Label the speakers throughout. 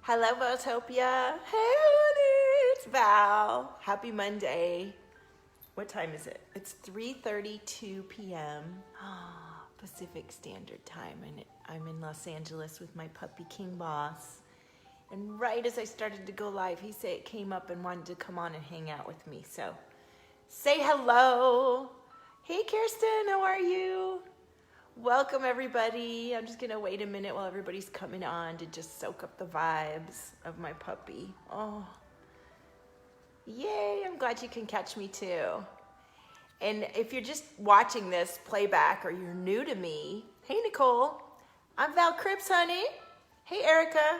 Speaker 1: Hello, Valtopia. Hey, honey, it's Val. Happy Monday. What time is it? It's 3:32 p.m. Pacific Standard Time, and I'm in Los Angeles with my puppy King Boss. And right as I started to go live, he came up and wanted to come on and hang out with me. So, say hello. Hey, Kirsten, how are you? Welcome, everybody. I'm just gonna wait a minute while everybody's coming on to just soak up the vibes of my puppy. Oh, yay, I'm glad you can catch me too. And if you're just watching this playback or you're new to me, hey, Nicole, I'm Val Cripps, honey. Hey, Erica.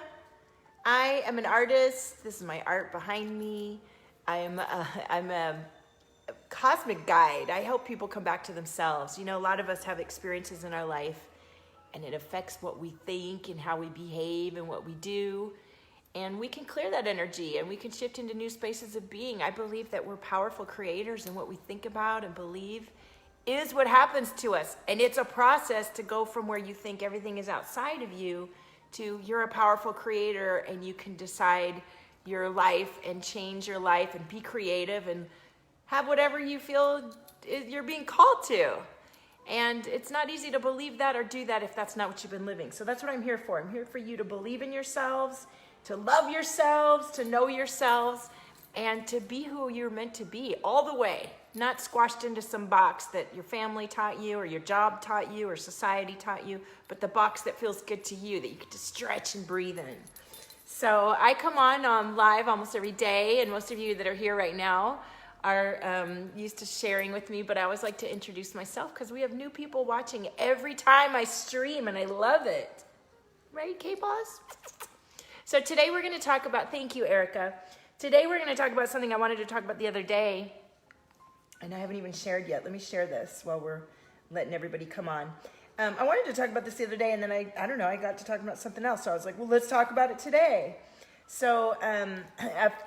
Speaker 1: I am an artist. This is my art behind me. I'm a cosmic guide. I help people come back to themselves. You know, a lot of us have experiences in our life and it affects what we think and how we behave and what we do. And we can clear that energy and we can shift into new spaces of being. I believe that we're powerful creators, and what we think about and believe is what happens to us. And it's a process to go from where you think everything is outside of you to you're a powerful creator and you can decide your life and change your life and be creative and have whatever you feel you're being called to. And it's not easy to believe that or do that if that's not what you've been living. So that's what I'm here for. I'm here for you to believe in yourselves, to love yourselves, to know yourselves, and to be who you're meant to be all the way, not squashed into some box that your family taught you or your job taught you or society taught you, but the box that feels good to you, that you get to stretch and breathe in. So I come on live almost every day, and most of you that are here right now are used to sharing with me, but I always like to introduce myself because we have new people watching every time I stream, and I love it. Right, K-Boss? So today we're going to talk about, thank you, Erica. Today we're going to talk about something I wanted to talk about the other day, and I haven't even shared yet. Let me share this while we're letting everybody come on. I wanted to talk about this the other day, and then I don't know, I got to talking about something else, so I was like, well, let's talk about it today. So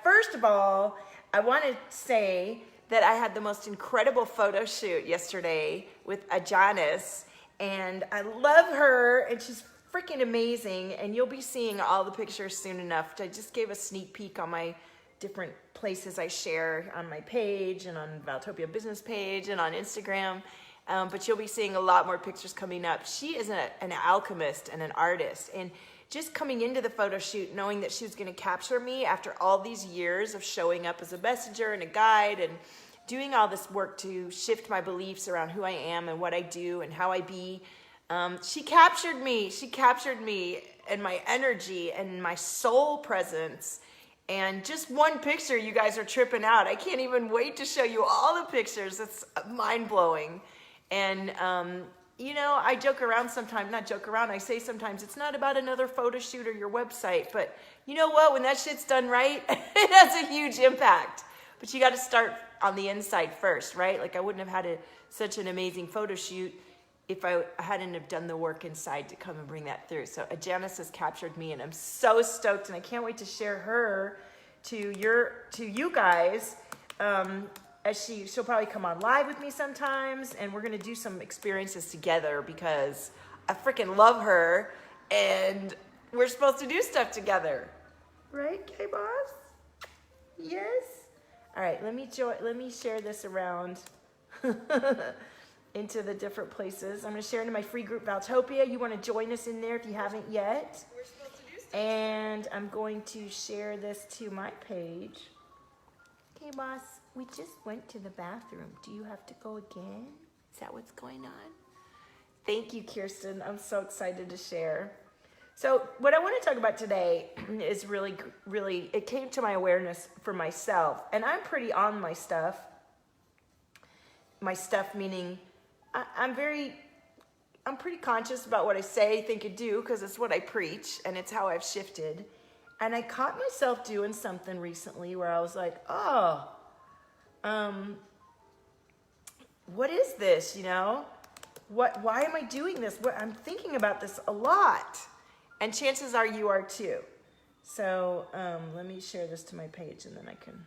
Speaker 1: first of all, I want to say that I had the most incredible photo shoot yesterday with Janice, and I love her, and she's freaking amazing, and you'll be seeing all the pictures soon enough. I just gave a sneak peek on my different places I share on my page and on Valtopia business page and on Instagram, but you'll be seeing a lot more pictures coming up. She is an alchemist and an artist, and just coming into the photo shoot, knowing that she was going to capture me after all these years of showing up as a messenger and a guide and doing all this work to shift my beliefs around who I am and what I do and how I be. She captured me. She captured me and my energy and my soul presence. And just one picture, you guys are tripping out. I can't even wait to show you all the pictures. It's mind-blowing. And, you know, I joke around sometimes, not joke around, I say sometimes it's not about another photo shoot or your website, but you know what, when that shit's done right, it has a huge impact. But you got to start on the inside first, right? Like I wouldn't have had such an amazing photo shoot if I hadn't have done the work inside to come and bring that through. So Janice has captured me, and I'm so stoked, and I can't wait to share her to you guys. As she'll probably come on live with me sometimes, and we're gonna do some experiences together because I freaking love her, and we're supposed to do stuff together, right, K-Boss? Yes. All right, let me share this around into the different places. I'm gonna share into my free group Valtopia. You want to join us in there if you haven't yet. We're supposed to do stuff. And I'm going to share this to my page. K-Boss. We just went to the bathroom. Do you have to go again? Is that what's going on? Thank you, Kirsten. I'm so excited to share. So what I want to talk about today is really, it came to my awareness for myself. And I'm pretty on my stuff. My stuff meaning I'm pretty conscious about what I say, think, and do because it's what I preach and it's how I've shifted. And I caught myself doing something recently where I was like, oh, what is this, you know? Why am I doing this? I'm thinking about this a lot. And chances are you are too. So let me share this to my page and then I can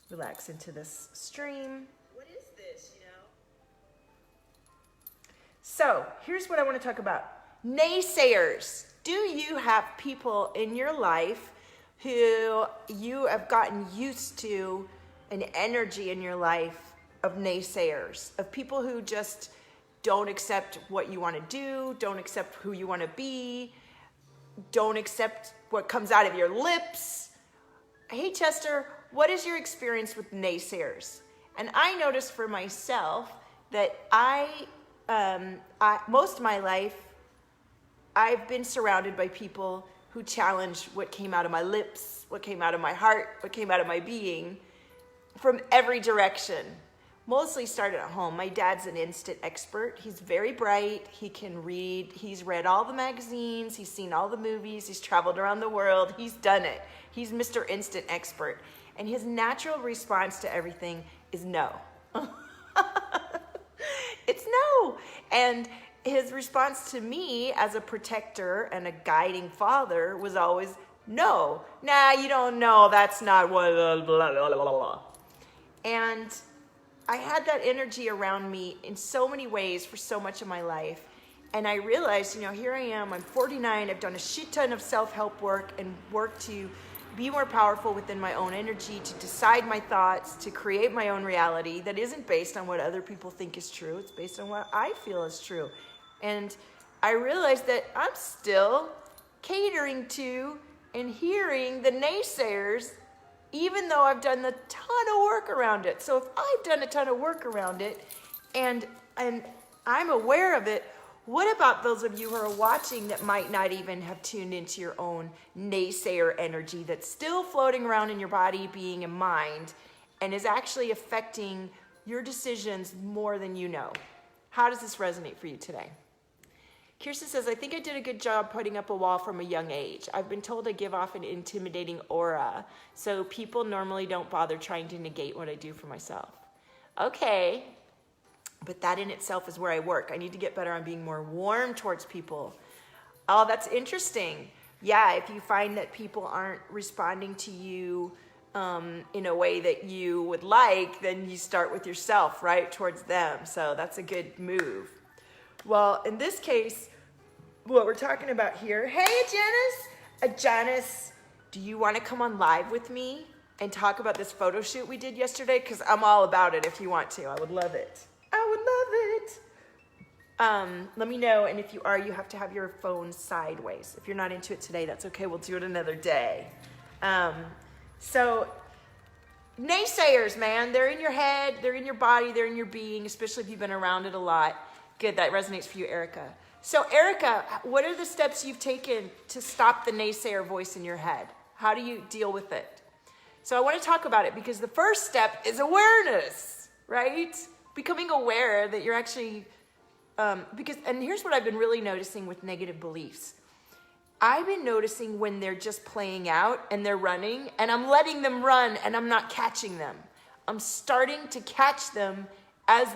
Speaker 1: relax into this stream. What is this, you know? So here's what I want to talk about. Naysayers. do you have people in your life who you have gotten used to an energy in your life of naysayers, of people who just don't accept what you want to do, don't accept who you want to be, don't accept what comes out of your lips? Hey, Chester, what is your experience with naysayers? And I noticed for myself that most of my life, I've been surrounded by people who challenge what came out of my lips, what came out of my heart, what came out of my being from every direction. Mostly started at home. My dad's an instant expert. He's very bright. He can read. He's read all the magazines. He's seen all the movies. He's traveled around the world. He's done it. He's Mr. Instant Expert. And his natural response to everything is no. It's no. And his response to me as a protector and a guiding father was always, no. Nah, you don't know. That's not what, blah, blah, blah, blah, blah. And I had that energy around me in so many ways for so much of my life. And I realized, here I am, I'm 49, I've done a shit ton of self-help work and work to be more powerful within my own energy, to decide my thoughts, to create my own reality that isn't based on what other people think is true. It's based on what I feel is true. And I realized that I'm still catering to and hearing the naysayers, even though I've done a ton of work around it. So if I've done a ton of work around it and I'm aware of it, what about those of you who are watching that might not even have tuned into your own naysayer energy that's still floating around in your body, being, and mind, and is actually affecting your decisions more than you know? How does this resonate for you today? Kirsten says, I think I did a good job putting up a wall from a young age. I've been told I give off an intimidating aura, so people normally don't bother trying to negate what I do for myself. Okay, but that in itself is where I work. I need to get better on being more warm towards people. Oh, that's interesting. Yeah, if you find that people aren't responding to you in a way that you would like, then you start with yourself, right, towards them. So that's a good move. Well, in this case, what we're talking about here, hey, Janice, do you want to come on live with me and talk about this photo shoot we did yesterday? Because I'm all about it if you want to. I would love it. Let me know, and if you are, you have to have your phone sideways. If you're not into it today, that's okay. We'll do it another day. So naysayers, man, they're in your head, they're in your body, they're in your being, especially if you've been around it a lot. Good, that resonates for you, Erica. So Erica, what are the steps you've taken to stop the naysayer voice in your head? How do you deal with it? So I want to talk about it because the first step is awareness, right? Becoming aware that you're actually, and here's what I've been really noticing with negative beliefs. I've been noticing when they're just playing out and they're running and I'm letting them run and I'm not catching them. I'm starting to catch them as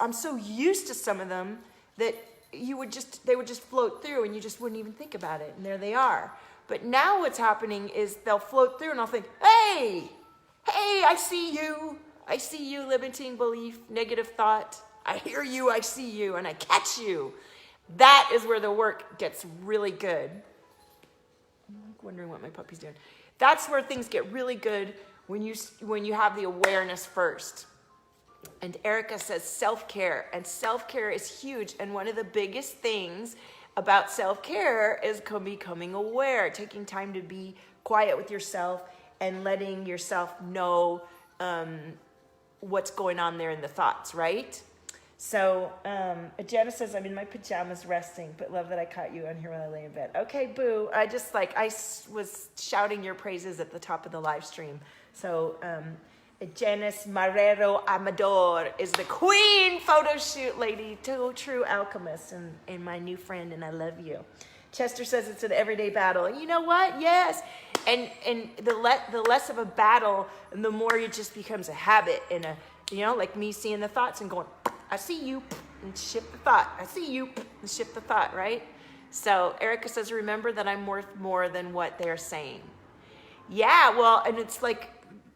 Speaker 1: I'm so used to some of them that they would just float through and you just wouldn't even think about it. And there they are. But now what's happening is they'll float through and I'll think, hey, I see you, limiting belief, negative thought. I hear you, I see you, and I catch you. That is where the work gets really good. I'm wondering what my puppy's doing. That's where things get really good when you have the awareness first. And Erica says self-care, and self-care is huge. And one of the biggest things about self-care is becoming aware, taking time to be quiet with yourself and letting yourself know what's going on there in the thoughts, right? So Jenna says, I'm in my pajamas resting, but love that I caught you on here when I lay in bed. Okay, boo. I was shouting your praises at the top of the live stream. So Janice Marrero Amador is the queen photo shoot lady, true alchemist, and my new friend, and I love you. Chester says it's an everyday battle. You know what? Yes. And the less of a battle, and the more it just becomes a habit and like me seeing the thoughts and going, I see you, and shift the thought. I see you, and shift the thought, right? So Erica says, remember that I'm worth more than what they're saying. Yeah, well, and it's like,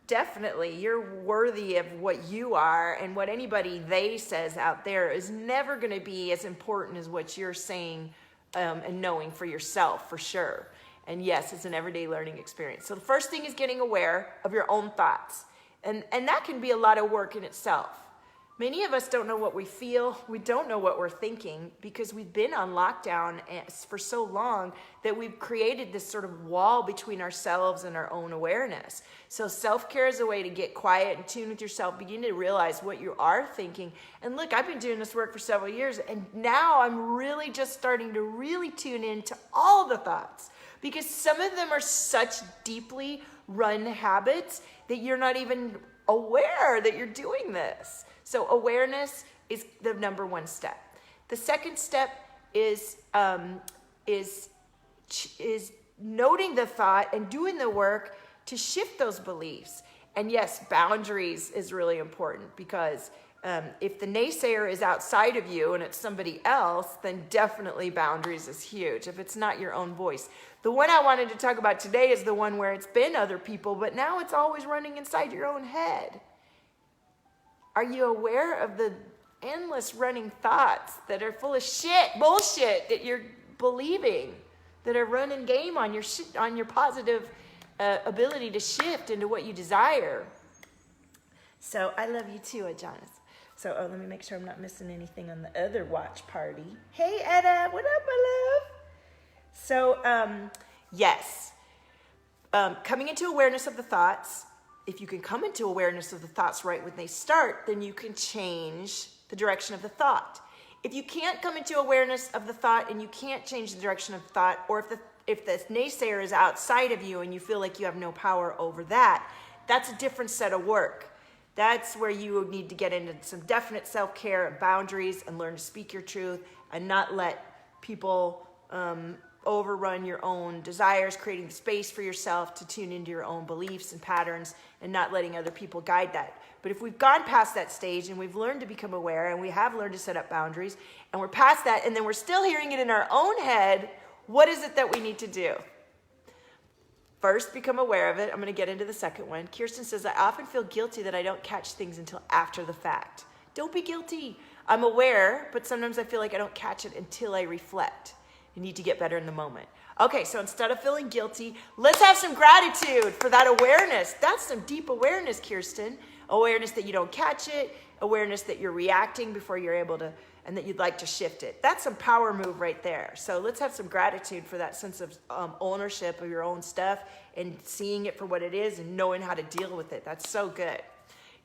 Speaker 1: definitely, you're worthy of what you are, and what anybody they says out there is never going to be as important as what you're saying and knowing for yourself, for sure. And yes, it's an everyday learning experience. So the first thing is getting aware of your own thoughts. And that can be a lot of work in itself. Many of us don't know what we feel. We don't know what we're thinking because we've been on lockdown for so long that we've created this sort of wall between ourselves and our own awareness. So self-care is a way to get quiet and tune with yourself, begin to realize what you are thinking. And look, I've been doing this work for several years, and now I'm really just starting to really tune into all the thoughts, because some of them are such deeply run habits that you're not even aware that you're doing this. So awareness is the number one step. The second step is noting the thought and doing the work to shift those beliefs. And yes, boundaries is really important, because if the naysayer is outside of you and it's somebody else, then definitely boundaries is huge if it's not your own voice. The one I wanted to talk about today is the one where it's been other people, but now it's always running inside your own head. Are you aware of the endless running thoughts that are full of bullshit that you're believing, that are running game on your positive ability to shift into what you desire? So I love you too, Adonis. So let me make sure I'm not missing anything on the other watch party. Hey, Etta, what up, my love? So, yes, coming into awareness of the thoughts. If you can come into awareness of the thoughts right when they start, then you can change the direction of the thought. If you can't come into awareness of the thought and you can't change the direction of the thought, or if the naysayer is outside of you and you feel like you have no power over that, that's a different set of work. That's where you need to get into some definite self-care and boundaries and learn to speak your truth and not let people overrun your own desires, creating space for yourself to tune into your own beliefs and patterns and not letting other people guide that. But if we've gone past that stage and we've learned to become aware and we have learned to set up boundaries and we're past that and then we're still hearing it in our own head, what is it that we need to do? First, become aware of it. I'm going to get into the second one. Kirsten says, I often feel guilty that I don't catch things until after the fact. Don't be guilty. I'm aware, but sometimes I feel like I don't catch it until I reflect. You need to get better in the moment. Okay, so instead of feeling guilty, let's have some gratitude for that awareness. That's some deep awareness, Kirsten. Awareness that you don't catch it, awareness that you're reacting before you're able to, and that you'd like to shift it. That's some power move right there. So let's have some gratitude for that sense of ownership of your own stuff and seeing it for what it is and knowing how to deal with it. That's so good.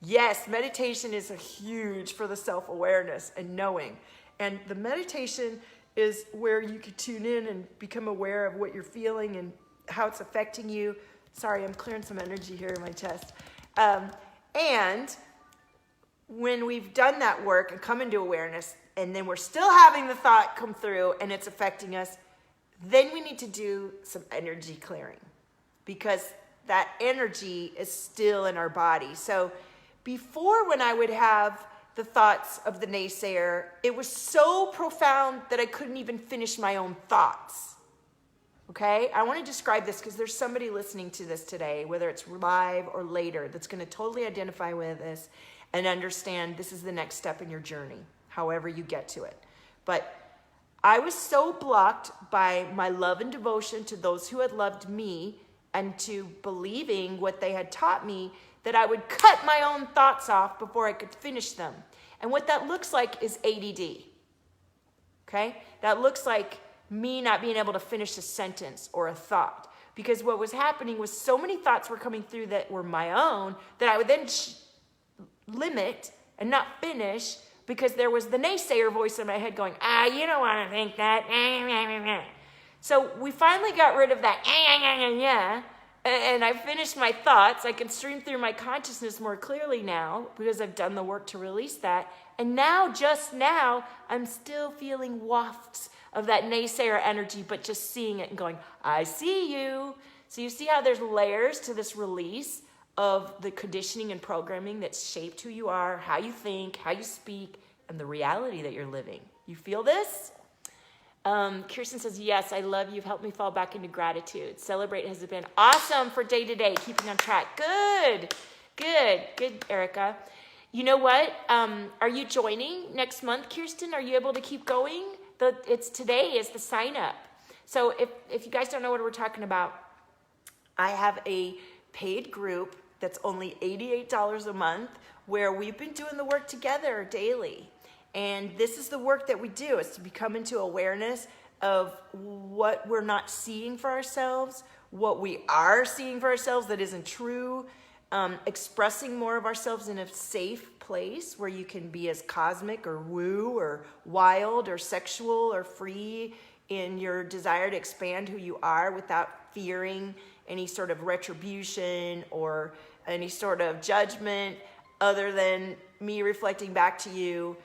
Speaker 1: Yes, meditation is huge for the self-awareness and knowing. And the meditation is where you can tune in and become aware of what you're feeling and how it's affecting you. Sorry, I'm clearing some energy here in my chest. And when we've done that work and come into awareness, and then we're still having the thought come through and it's affecting us, then we need to do some energy clearing, because that energy is still in our body. So before, when I would have the thoughts of the naysayer, it was so profound that I couldn't even finish my own thoughts. Okay? I want to describe this because there's somebody listening to this today, whether it's live or later, that's going to totally identify with this and understand this is the next step in your journey, however you get to it. But I was so blocked by my love and devotion to those who had loved me and to believing what they had taught me that I would cut my own thoughts off before I could finish them. And what that looks like is ADD, okay? That looks like me not being able to finish a sentence or a thought, because what was happening was so many thoughts were coming through that were my own that I would then limit and not finish, because there was the naysayer voice in my head going, you don't want to think that. So we finally got rid of that, and I finished my thoughts. I can stream through my consciousness more clearly now because I've done the work to release that. And now, just now, I'm still feeling wafts of that naysayer energy, but just seeing it and going, I see you. So you see how there's layers to this release of the conditioning and programming that's shaped who you are, how you think, how you speak, and the reality that you're living. You feel this? Kirsten says, yes, I love you. You've helped me fall back into gratitude. Celebrate has been awesome for day to day, keeping on track. Good, Erica. You know what? Are you joining next month, Kirsten? Are you able to keep going? Today is the sign up. So if you guys don't know what we're talking about, I have a paid group that's only $88 a month where we've been doing the work together daily. And this is the work that we do, is to become into awareness of what we're not seeing for ourselves, what we are seeing for ourselves that isn't true, expressing more of ourselves in a safe place where you can be as cosmic or woo or wild or sexual or free in your desire to expand who you are without fearing any sort of retribution or any sort of judgment, other than me reflecting back to you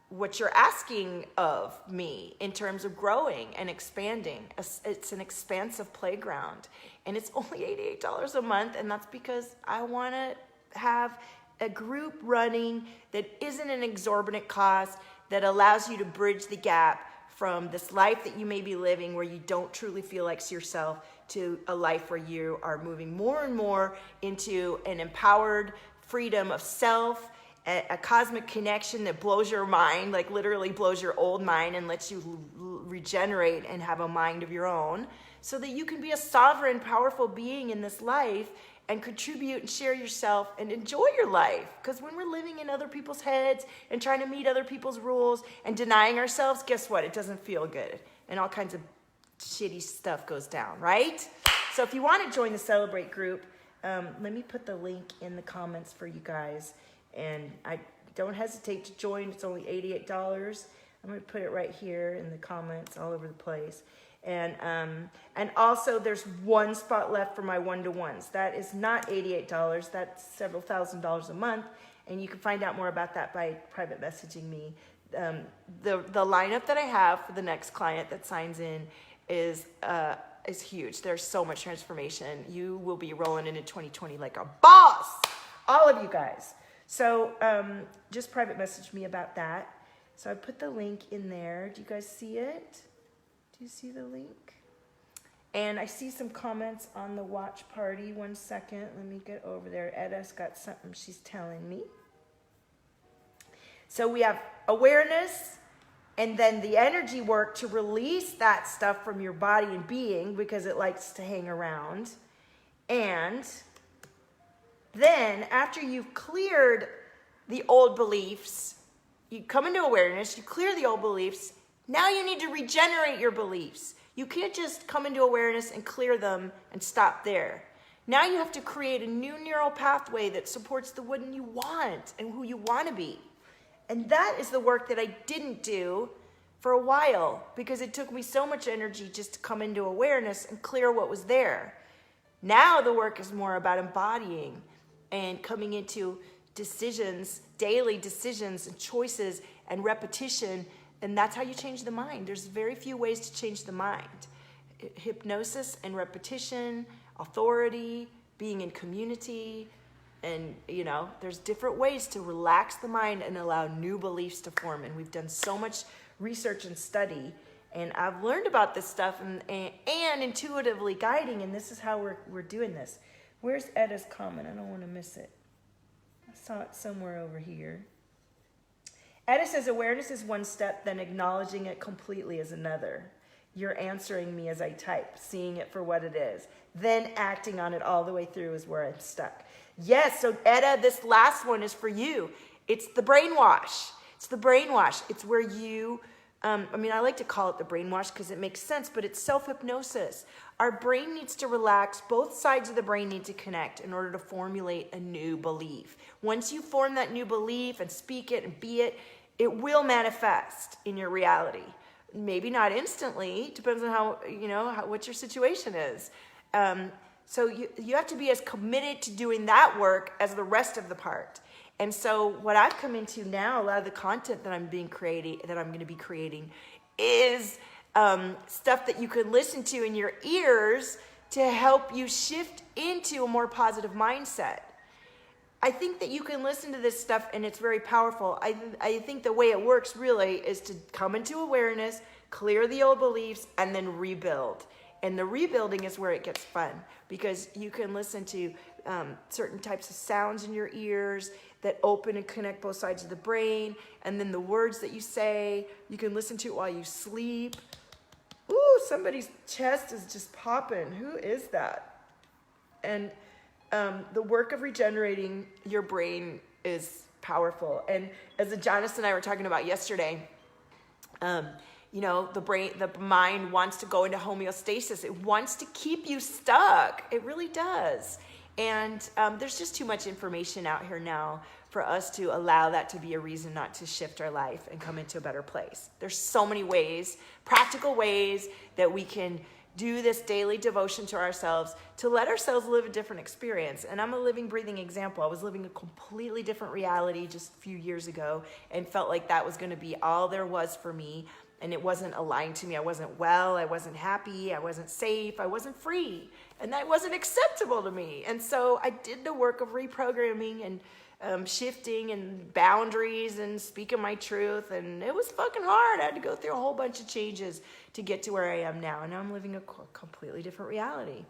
Speaker 1: what you're asking of me in terms of growing and expanding. It's an expansive playground, and it's only $88 a month, and that's because I want to have a group running that isn't an exorbitant cost, that allows you to bridge the gap from this life that you may be living where you don't truly feel like yourself to a life where you are moving more and more into an empowered freedom of self, a cosmic connection that blows your mind, like literally blows your old mind and lets you regenerate and have a mind of your own, so that you can be a sovereign, powerful being in this life and contribute and share yourself and enjoy your life. Because when we're living in other people's heads and trying to meet other people's rules and denying ourselves, guess what? It doesn't feel good. And all kinds of shitty stuff goes down, right? So if you want to join the Celebrate group, let me put the link in the comments for you guys. And I don't hesitate to join. It's only $88. I'm going to put it right here in the comments all over the place. And also there's one spot left for my one-to-ones. That is not $88. That's several $1,000s a month. And you can find out more about that by private messaging me. The lineup that I have for the next client that signs in is huge. There's so much transformation. You will be rolling into 2020 like a boss. All of you guys. So just private message me about that. So I put the link in there. Do you guys see it? Do you see the link? And I see some comments on the watch party. 1 second. Let me get over there. Edda's got something she's telling me. So we have awareness and then the energy work to release that stuff from your body and being because it likes to hang around. And then after you've cleared the old beliefs, you come into awareness, you clear the old beliefs, now you need to regenerate your beliefs. You can't just come into awareness and clear them and stop there. Now you have to create a new neural pathway that supports the one you want and who you want to be. And that is the work that I didn't do for a while because it took me so much energy just to come into awareness and clear what was there. Now the work is more about embodying and coming into decisions, daily decisions and choices and repetition. And that's how you change the mind. There's very few ways to change the mind. Hypnosis and repetition, authority, being in community, and there's different ways to relax the mind and allow new beliefs to form. And we've done so much research and study, and I've learned about this stuff and intuitively guiding, and this is how we're doing this. Where's Edda's comment? I don't want to miss it. I saw it somewhere over here. Edda says awareness is one step, then acknowledging it completely is another. You're answering me as I type, seeing it for what it is. Then acting on it all the way through is where I'm stuck. Yes, so Edda, this last one is for you. It's the brainwash. It's the brainwash. It's where you, I like to call it the brainwash because it makes sense, but it's self-hypnosis. Our brain needs to relax. Both sides of the brain need to connect in order to formulate a new belief. Once you form that new belief and speak it and be it, it will manifest in your reality. Maybe not instantly, depends on what your situation is. So you have to be as committed to doing that work as the rest of the part. And so what I've come into now, a lot of the content that I'm going to be creating is stuff that you can listen to in your ears to help you shift into a more positive mindset. I think that you can listen to this stuff and it's very powerful. I think the way it works really is to come into awareness, clear the old beliefs, and then rebuild. And the rebuilding is where it gets fun, because you can listen to certain types of sounds in your ears that open and connect both sides of the brain. And then the words that you say, you can listen to it while you sleep. Ooh, somebody's chest is just popping. Who is that? And the work of regenerating your brain is powerful. And as Janice and I were talking about yesterday, you know, the mind wants to go into homeostasis. It wants to keep you stuck. It really does. And there's just too much information out here now for us to allow that to be a reason not to shift our life and come into a better place. There's so many ways, practical ways, that we can do this daily devotion to ourselves to let ourselves live a different experience. And I'm a living, breathing example. I was living a completely different reality just a few years ago and felt like that was going to be all there was for me. And it wasn't aligned to me. I wasn't well. I wasn't happy. I wasn't safe. I wasn't free. And that wasn't acceptable to me. And so I did the work of reprogramming and shifting and boundaries and speaking my truth. And it was fucking hard. I had to go through a whole bunch of changes to get to where I am now. And now I'm living a completely different reality.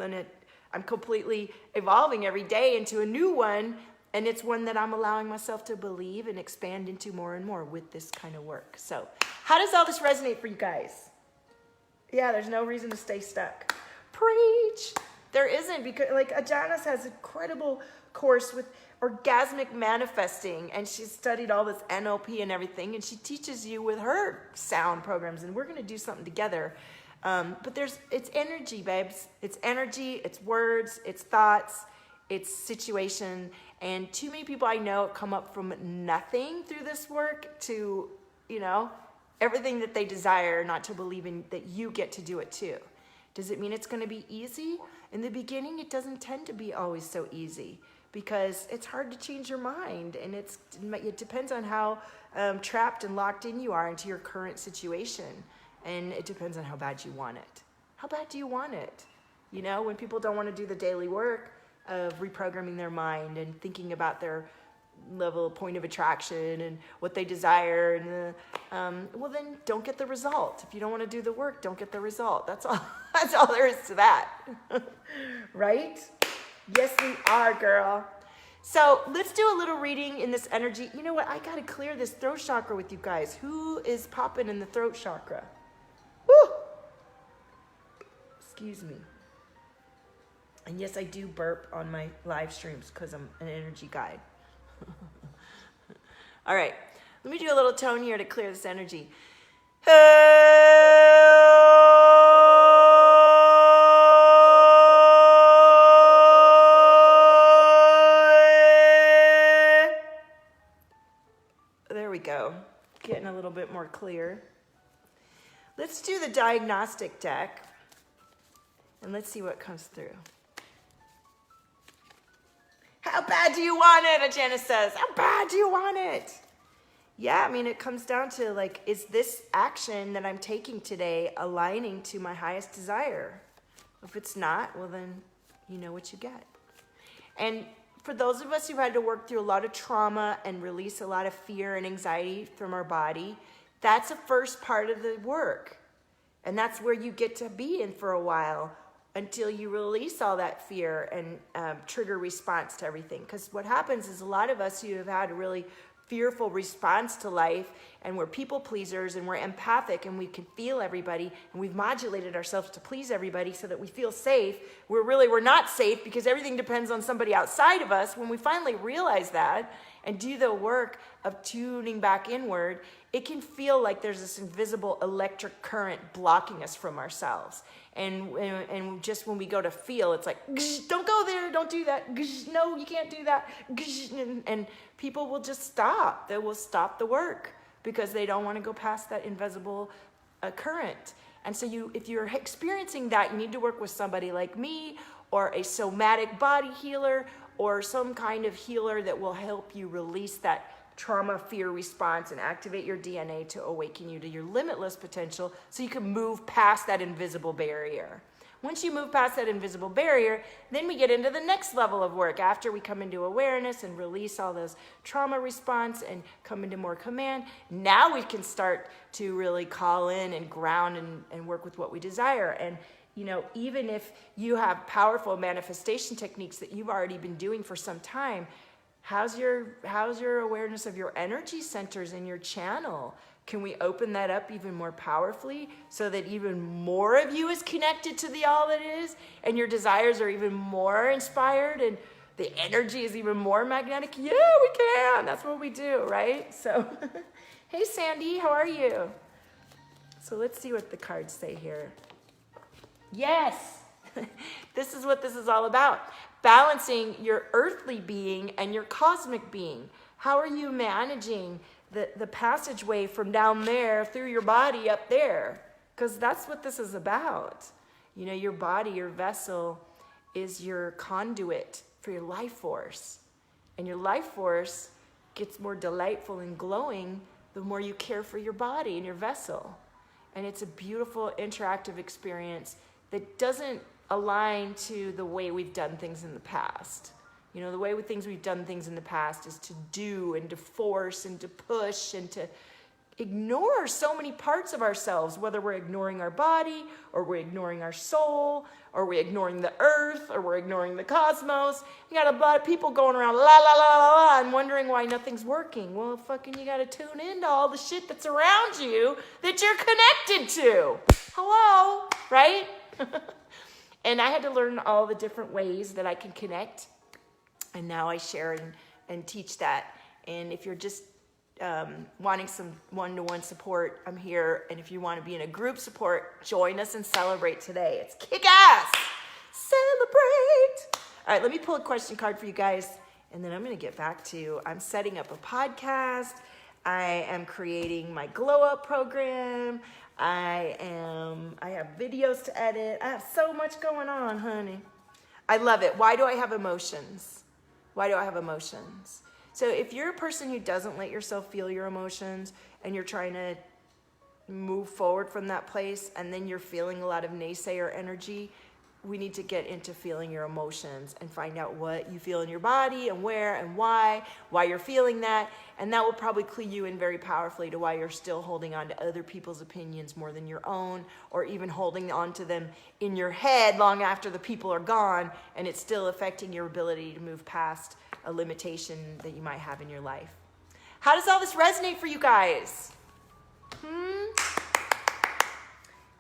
Speaker 1: And I'm completely evolving every day into a new one. And it's one that I'm allowing myself to believe and expand into more and more with this kind of work. So how does all this resonate for you guys? Yeah, there's no reason to stay stuck. Preach. There isn't, because like Janice has an incredible course with orgasmic manifesting, and she's studied all this NLP and everything, and she teaches you with her sound programs, and we're going to do something together. But it's energy, babes. It's energy, it's words, it's thoughts, it's situation. And too many people I know come up from nothing through this work to, you know, everything that they desire, not to believe in that you get to do it too. Does it mean it's going to be easy? In the beginning, it doesn't tend to be always so easy, because it's hard to change your mind, and it depends on how trapped and locked in you are into your current situation, and it depends on how bad you want it. How bad do you want it? You know, when people don't want to do the daily work of reprogramming their mind and thinking about their level point of attraction and what they desire, and well, then don't get the result. If you don't want to do the work, don't get the result. That's all. That's all there is to that. Right? Yes, we are, girl. So let's do a little reading in this energy. You know what? I got to clear this throat chakra with you guys. Who is popping in the throat chakra? Woo! Excuse me. And yes, I do burp on my live streams because I'm an energy guide. All right. Let me do a little tone here to clear this energy. There we go. Getting a little bit more clear. Let's do the diagnostic deck, and let's see what comes through. How bad do you want it? Janice says, how bad do you want it? Yeah, I mean, it comes down to, like, is this action that I'm taking today aligning to my highest desire? If it's not, well, then you know what you get. And for those of us who've had to work through a lot of trauma and release a lot of fear and anxiety from our body, that's the first part of the work. And that's where you get to be in for a while, until you release all that fear and trigger response to everything. Because what happens is a lot of us who have had a really fearful response to life, and we're people pleasers, and we're empathic, and we can feel everybody, and we've modulated ourselves to please everybody so that we feel safe. We're not safe because everything depends on somebody outside of us. When we finally realize that and do the work of tuning back inward, it can feel like there's this invisible electric current blocking us from ourselves. And just when we go to feel, it's like, don't go there, don't do that. No, you can't do that. And people will just stop. They will stop the work because they don't want to go past that invisible current. And so if you're experiencing that, you need to work with somebody like me, or a somatic body healer, or some kind of healer that will help you release that trauma fear response and activate your DNA to awaken you to your limitless potential, so you can move past that invisible barrier. Once you move past that invisible barrier, then we get into the next level of work. After we come into awareness and release all those trauma response and come into more command, now we can start to really call in and ground and work with what we desire. And you know, even if you have powerful manifestation techniques that you've already been doing for some time, how's your awareness of your energy centers in your channel? Can we open that up even more powerfully so that even more of you is connected to the all that is, and your desires are even more inspired and the energy is even more magnetic? Yeah, we can. That's what we do, right? So, hey Sandy, how are you? So let's see what the cards say here. Yes, this is what this is all about. Balancing your earthly being and your cosmic being. How are you managing the passageway from down there through your body up there? Because that's what this is about. You know, your body, your vessel is your conduit for your life force. And your life force gets more delightful and glowing the more you care for your body and your vessel. And it's a beautiful interactive experience that doesn't align to the way we've done things in the past. You know, the way we've done things in the past is to do and to force and to push and to ignore so many parts of ourselves, whether we're ignoring our body or we're ignoring our soul or we're ignoring the earth or we're ignoring the cosmos. You got a lot of people going around la la la la la and wondering why nothing's working. Well, fucking you got to tune into all the shit that's around you that you're connected to. Hello, right? And I had to learn all the different ways that I can connect. And now I share and teach that. And if you're just wanting some one-to-one support, I'm here. And if you want to be in a group support, join us and celebrate today. It's kick-ass. Celebrate. All right, let me pull a question card for you guys. And then I'm going to get back to, I'm setting up a podcast. I am creating my glow up program. I have videos to edit. I have so much going on, honey. I love it. Why do I have emotions? Why do I have emotions? So if you're a person who doesn't let yourself feel your emotions and you're trying to move forward from that place and then you're feeling a lot of naysayer energy, we need to get into feeling your emotions and find out what you feel in your body and where and why you're feeling that. And that will probably clue you in very powerfully to why you're still holding on to other people's opinions more than your own, or even holding on to them in your head long after the people are gone, and it's still affecting your ability to move past a limitation that you might have in your life. How does all this resonate for you guys?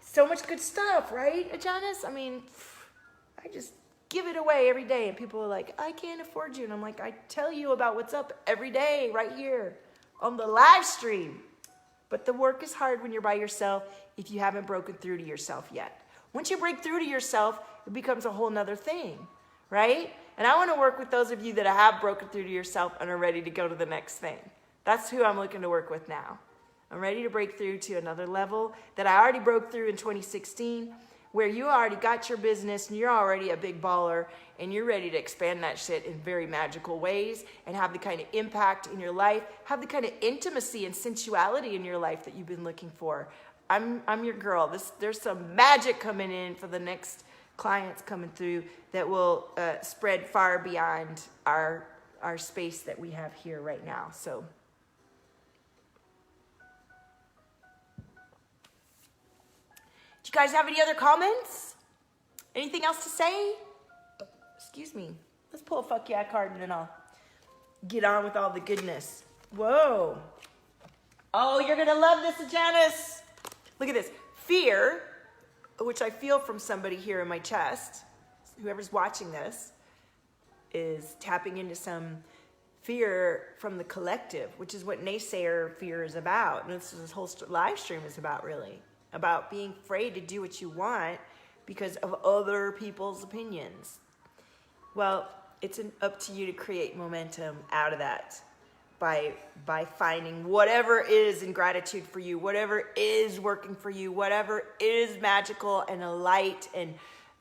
Speaker 1: So much good stuff, right, Janice? I mean, I just give it away every day, and people are like, I can't afford you. And I'm like, I tell you about what's up every day right here on the live stream. But the work is hard when you're by yourself if you haven't broken through to yourself yet. Once you break through to yourself, it becomes a whole nother thing, right? And I want to work with those of you that have broken through to yourself and are ready to go to the next thing. That's who I'm looking to work with now. I'm ready to break through to another level that I already broke through in 2016, where you already got your business and you're already a big baller and you're ready to expand that shit in very magical ways and have the kind of impact in your life, have the kind of intimacy and sensuality in your life that you've been looking for. I'm your girl. There's some magic coming in for the next clients coming through that will spread far beyond our space that we have here right now. So do you guys have any other comments? Anything else to say? Excuse me. Let's pull a fuck yeah card and then I'll get on with all the goodness. Whoa. Oh, you're going to love this, Janice. Look at this. Fear, which I feel from somebody here in my chest, whoever's watching this, is tapping into some fear from the collective, which is what naysayer fear is about. And this whole live stream is about, really. About being afraid to do what you want because of other people's opinions. Well, it's up to you to create momentum out of that by finding whatever is in gratitude for you, whatever is working for you, whatever is magical and a light and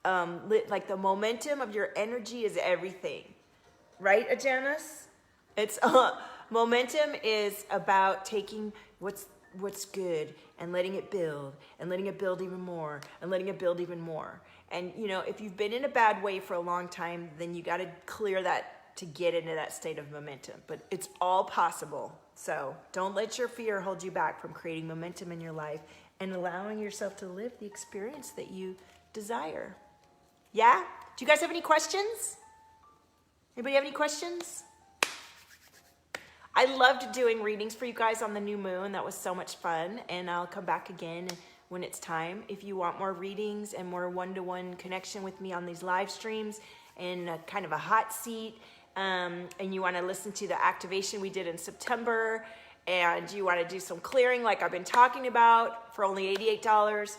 Speaker 1: like the momentum of your energy is everything. Right, Janice? It's momentum is about taking what's what's good and letting it build and letting it build even more and letting it build even more. And you know, if you've been in a bad way for a long time, then you got to clear that to get into that state of momentum. But it's all possible. So don't let your fear hold you back from creating momentum in your life and allowing yourself to live the experience that you desire. Yeah? Do you guys have any questions? Anybody have any questions? I loved doing readings for you guys on the new moon. That was so much fun. And I'll come back again when it's time. If you want more readings and more one-to-one connection with me on these live streams and kind of a hot seat, and you want to listen to the activation we did in September, and you want to do some clearing like I've been talking about for only $88,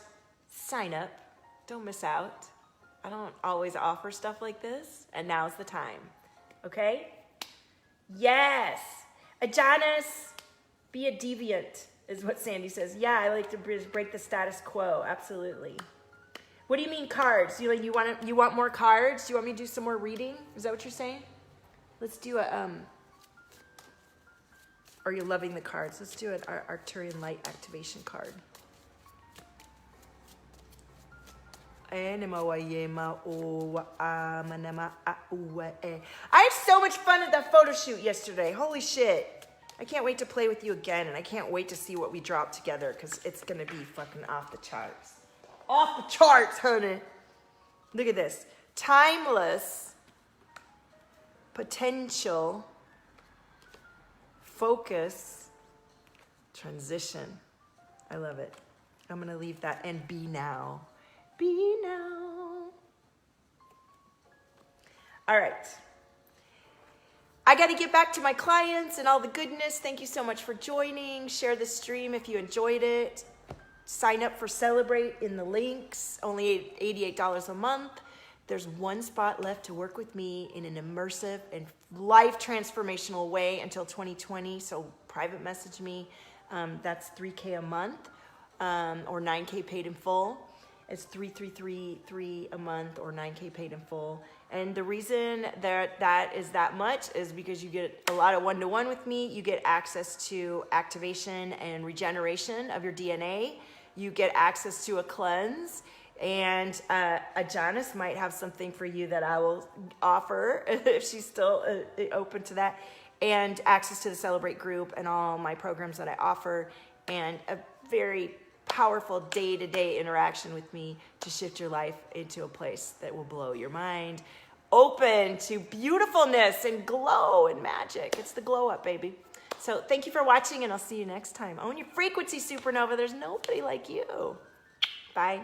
Speaker 1: sign up. Don't miss out. I don't always offer stuff like this, and now's the time. Okay? Yes. Adonis, be a deviant, is what Sandy says. Yeah, I like to break the status quo. Absolutely. What do you mean cards? You want more cards? Do you want me to do some more reading? Is that what you're saying? Let's do a Are you loving the cards? Let's do an Arcturian light activation card. I had so much fun at that photo shoot yesterday. Holy shit. I can't wait to play with you again, and I can't wait to see what we drop together, because it's going to be fucking off the charts. Off the charts, honey. Look at this. Timeless, potential, focus, transition. I love it. I'm going to leave that, and be now. Be now. All right. I got to get back to my clients and all the goodness. Thank you so much for joining. Share the stream if you enjoyed it. Sign up for Celebrate in the links. Only $88 a month. There's one spot left to work with me in an immersive and life transformational way until 2020. So private message me. That's $3K a month, or $9K paid in full. It's $333 a month, or $9K paid in full. And the reason that is that much is because you get a lot of one-to-one with me. You get access to activation and regeneration of your DNA. You get access to a cleanse. And Janice might have something for you that I will offer if she's still open to that. And access to the Celebrate group and all my programs that I offer. And a very powerful day-to-day interaction with me to shift your life into a place that will blow your mind. Open to beautifulness and glow and magic. It's the glow up, baby. So thank you for watching, and I'll see you next time. Own your frequency, supernova. There's nobody like you. Bye.